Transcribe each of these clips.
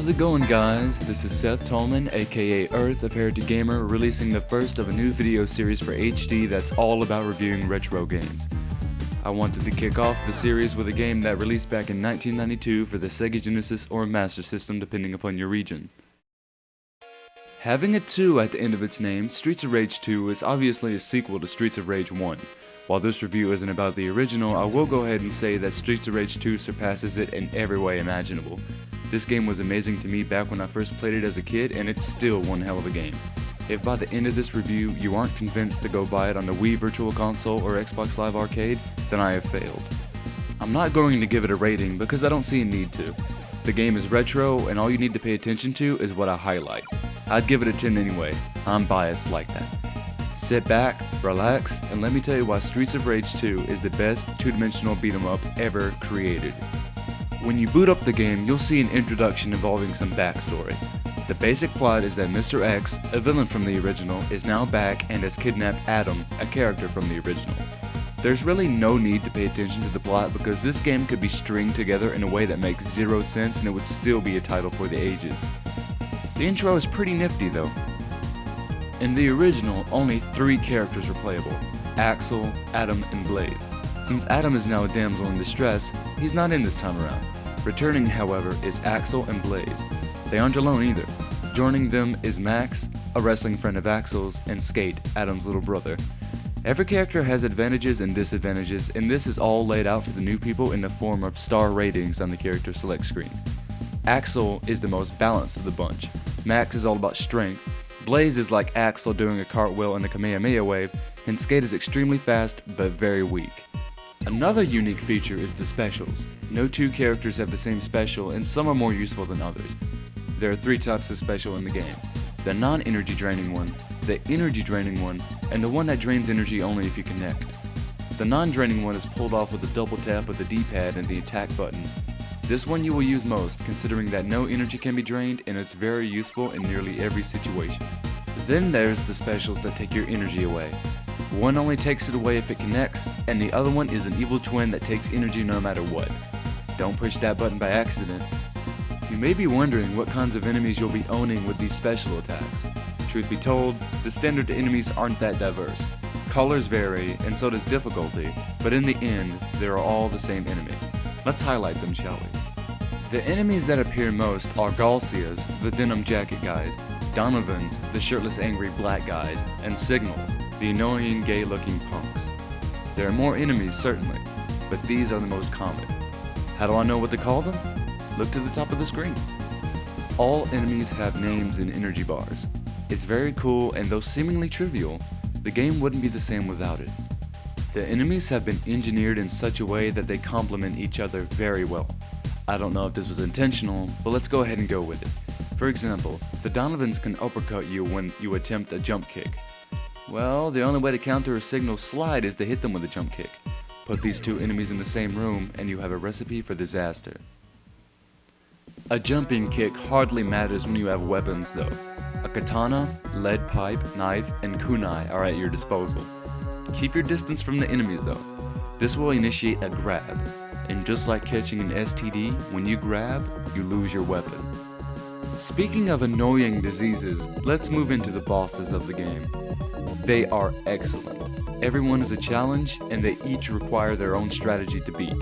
How's it going, guys? This is Seth Tallman, aka Earth of Heretic-Gamer, releasing the first of a new video series for HD that's all about reviewing retro games. I wanted to kick off the series with a game that released back in 1992 for the Sega Genesis or Master System depending upon your region. Having a 2 at the end of its name, Streets of Rage 2 is obviously a sequel to Streets of Rage 1. While this review isn't about the original, I will go ahead and say that Streets of Rage 2 surpasses it in every way imaginable. This game was amazing to me back when I first played it as a kid, and it's still one hell of a game. If by the end of this review you aren't convinced to go buy it on the Wii Virtual Console or Xbox Live Arcade, then I have failed. I'm not going to give it a rating because I don't see a need to. The game is retro, and all you need to pay attention to is what I highlight. I'd give it a 10 anyway. I'm biased like that. Sit back, relax, and let me tell you why Streets of Rage 2 is the best two-dimensional beat-em-up ever created. When you boot up the game, you'll see an introduction involving some backstory. The basic plot is that Mr. X, a villain from the original, is now back and has kidnapped Adam, a character from the original. There's really no need to pay attention to the plot because this game could be stringed together in a way that makes zero sense and it would still be a title for the ages. The intro is pretty nifty though. In the original, only 3 characters were playable: Axel, Adam, and Blaze. Since Adam is now a damsel in distress, he's not in this time around. Returning, however, is Axel and Blaze. They aren't alone either. Joining them is Max, a wrestling friend of Axel's, and Skate, Adam's little brother. Every character has advantages and disadvantages, and this is all laid out for the new people in the form of star ratings on the character select screen. Axel is the most balanced of the bunch. Max is all about strength. Blaze is like Axel doing a cartwheel and a Kamehameha wave, and Skate is extremely fast but very weak. Another unique feature is the specials. No 2 characters have the same special, and some are more useful than others. There are 3 types of special in the game: the non-energy draining one, the energy draining one, and the one that drains energy only if you connect. The non-draining one is pulled off with a double tap of the D-pad and the attack button. This one you will use most, considering that no energy can be drained and it's very useful in nearly every situation. Then there's the specials that take your energy away. One only takes it away if it connects, and the other one is an evil twin that takes energy no matter what. Don't push that button by accident. You may be wondering what kinds of enemies you'll be owning with these special attacks. Truth be told, the standard enemies aren't that diverse. Colors vary, and so does difficulty, but in the end, they're all the same enemy. Let's highlight them, shall we? The enemies that appear most are Galcias, the denim jacket guys, Donovans, the shirtless angry black guys, and Signals, the annoying gay-looking punks. There are more enemies, certainly, but these are the most common. How do I know what to call them? Look to the top of the screen. All enemies have names and energy bars. It's very cool, and though seemingly trivial, the game wouldn't be the same without it. The enemies have been engineered in such a way that they complement each other very well. I don't know if this was intentional, but let's go ahead and go with it. For example, the Donovans can uppercut you when you attempt a jump kick. Well, the only way to counter a Signal slide is to hit them with a jump kick. Put these 2 enemies in the same room and you have a recipe for disaster. A jumping kick hardly matters when you have weapons though. A katana, lead pipe, knife, and kunai are at your disposal. Keep your distance from the enemies though. This will initiate a grab, and just like catching an STD, when you grab, you lose your weapon. Speaking of annoying diseases, let's move into the bosses of the game. They are excellent. Everyone is a challenge, and they each require their own strategy to beat.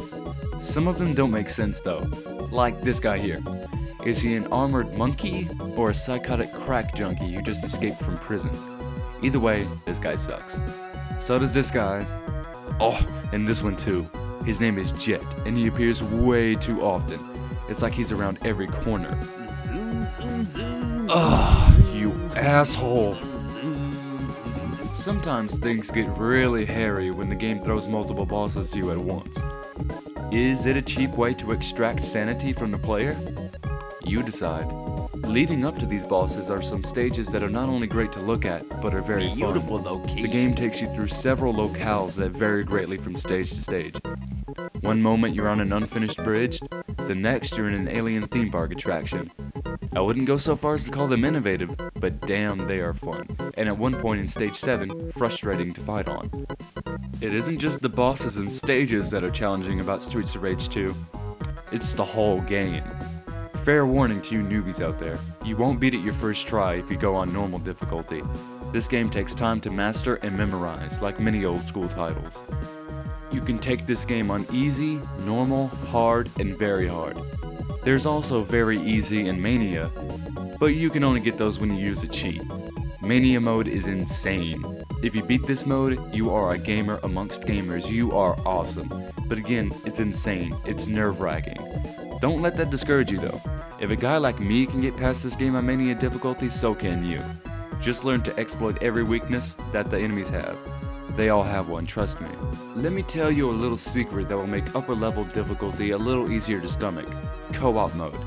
Some of them don't make sense though, like this guy here. Is he an armored monkey, or a psychotic crack junkie who just escaped from prison? Either way, this guy sucks. So does this guy. Oh, and this one too. His name is Jet, and he appears way too often. It's like he's around every corner. Zoom, zoom, zoom. Ugh, you asshole. Sometimes things get really hairy when the game throws multiple bosses to you at once. Is it a cheap way to extract sanity from the player? You decide. Leading up to these bosses are some stages that are not only great to look at, but are very Beautiful fun. locations. The game takes you through several locales that vary greatly from stage to stage. One moment you're on an unfinished bridge, the next you're in an alien theme park attraction. I wouldn't go so far as to call them innovative, but damn they are fun, and at one point in stage 7, frustrating to fight on. It isn't just the bosses and stages that are challenging about Streets of Rage 2, it's the whole game. Fair warning to you newbies out there, you won't beat it your first try if you go on normal difficulty. This game takes time to master and memorize, like many old school titles. You can take this game on easy, normal, hard, and very hard. There's also very easy and mania, but you can only get those when you use a cheat. Mania mode is insane. If you beat this mode, you are a gamer amongst gamers, you are awesome. But again, it's insane, it's nerve-wracking. Don't let that discourage you though. If a guy like me can get past this game on mania difficulty, so can you. Just learn to exploit every weakness that the enemies have. They all have one, trust me. Let me tell you a little secret that will make upper level difficulty a little easier to stomach. Co-op mode.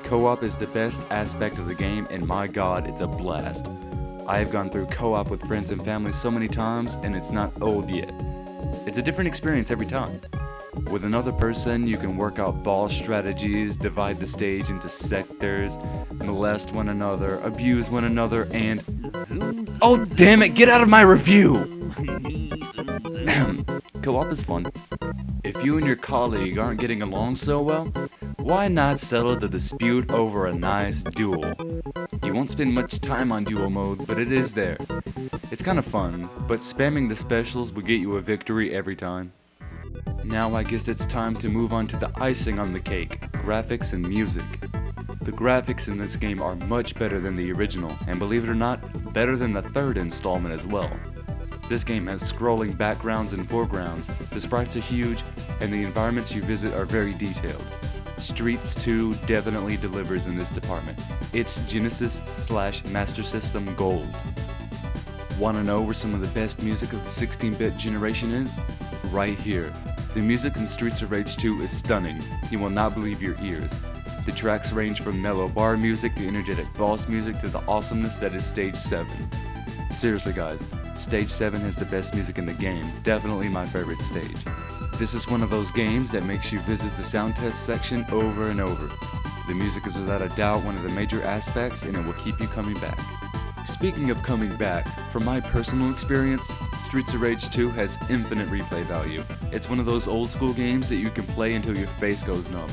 Co-op is the best aspect of the game, and my god, it's a blast. I have gone through co-op with friends and family so many times, and it's not old yet. It's a different experience every time. With another person, you can work out boss strategies, divide the stage into sectors, molest one another, abuse one another, and... Oh damn it, get out of my review! Co-op is fun. If you and your colleague aren't getting along so well, why not settle the dispute over a nice duel? You won't spend much time on duel mode, but it is there. It's kind of fun, but spamming the specials will get you a victory every time. Now I guess it's time to move on to the icing on the cake, graphics and music. The graphics in this game are much better than the original, and believe it or not, better than the third installment as well. This game has scrolling backgrounds and foregrounds, the sprites are huge, and the environments you visit are very detailed. Streets 2 definitely delivers in this department. It's Genesis/Master System gold. Wanna know where some of the best music of the 16-bit generation is? Right here. The music in Streets of Rage 2 is stunning. You will not believe your ears. The tracks range from mellow bar music to energetic boss music to the awesomeness that is Stage 7. Seriously guys, Stage 7 has the best music in the game, definitely my favorite stage. This is one of those games that makes you visit the sound test section over and over. The music is without a doubt one of the major aspects, and it will keep you coming back. Speaking of coming back, from my personal experience, Streets of Rage 2 has infinite replay value. It's one of those old school games that you can play until your face goes numb.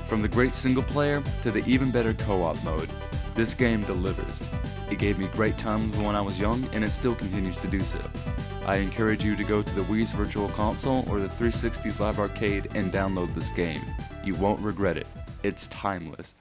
From the great single player to the even better co-op mode, this game delivers. It gave me great times when I was young, and it still continues to do so. I encourage you to go to the Wii's Virtual Console or the 360's Live Arcade and download this game. You won't regret it. It's timeless.